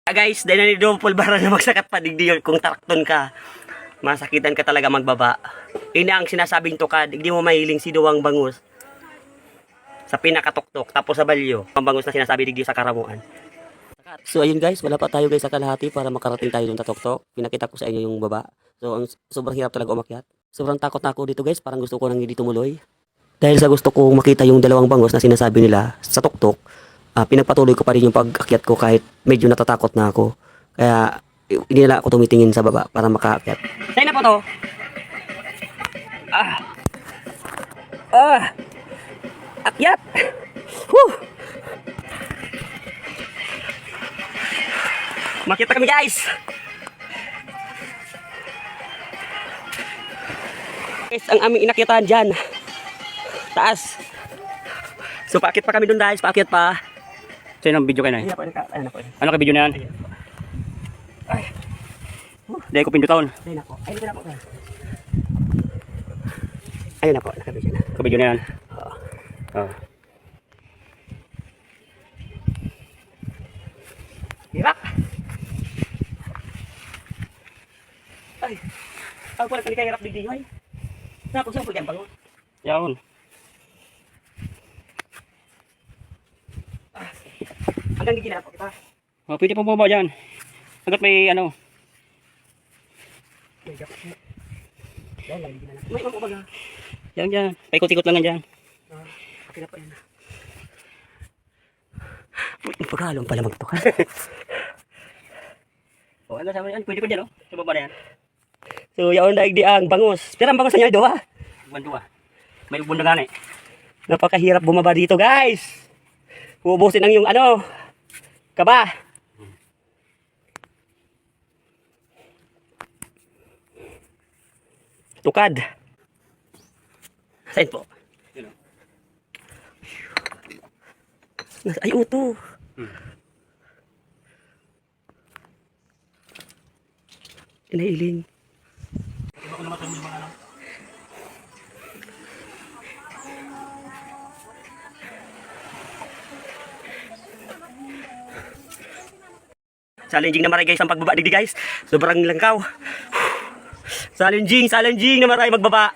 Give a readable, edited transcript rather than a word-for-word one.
Guys, dahil na ni Pulbara na magsakat pa digdi kung tarakton ka. Masakitan ka talaga magbaba. Ina ang sinasabing tukad, hindi mo mahiling si Duwang Bangus. Sa pinakatuktok, tapos sa balyo. Ang bangus na sinasabi digdi sa karamuan. So ayun guys, wala pa tayo guys sa kalahati para makarating tayo dun sa tuktok. Pinakita ko sa inyo yung baba. So sobrang hirap talaga umakyat. Sobrang takot na ako dito guys, parang gusto ko nang hindi tumuloy. Dahil sa gusto kong makita yung dalawang bangus na sinasabi nila sa tuktok, pinagpatuloy ko pa rin yung pag-akyat ko kahit medyo natatakot na ako. Kaya hindi na ako tumitingin sa baba para makaakyat. Sa'yo na po to. Akyat. Woo! Makita kami guys. Guys, ang aming inakyatan dyan. Taas. So paakit pa kami dun guys, paakit pa. Sino ang video kayo na? Ano ka video na yan? Ay. Dahil ko pinduton. Ayun na po. Ayun na po. Ayun na po, nakabidyo na. Ka-video na yan. Oo. Oh. Hirak! Ay! Ako pala kalikay hirap digdi ay. Tapos ang pagyan bangon. Yaon. Hanggang digdi na po kita. Oh, pwede pong bumaba dyan. Hanggat may ano. May jacket. Yan lang digdi na. May mabubaga. Yan dyan. Paikot-ikot lang yan dyan. Okay na po yan. Pagkalong pala magtukan. Oh, ano sabi yan? Pwede ko dyan, oh. Sa baba na yan. So, yaon daig di ang bangus. Pero ang bangus na nyo, doha. Banduwa. May bundagan eh. Napakahirap bumaba dito, guys. Uubusin ang yung ano, kaba. Tukad. Saan po? Yun, oh. Ay, uto. Inailing. Challenging na maray guys ang pagbaba digdi guys. Sobrang langkaw. Challenging na maray magbaba.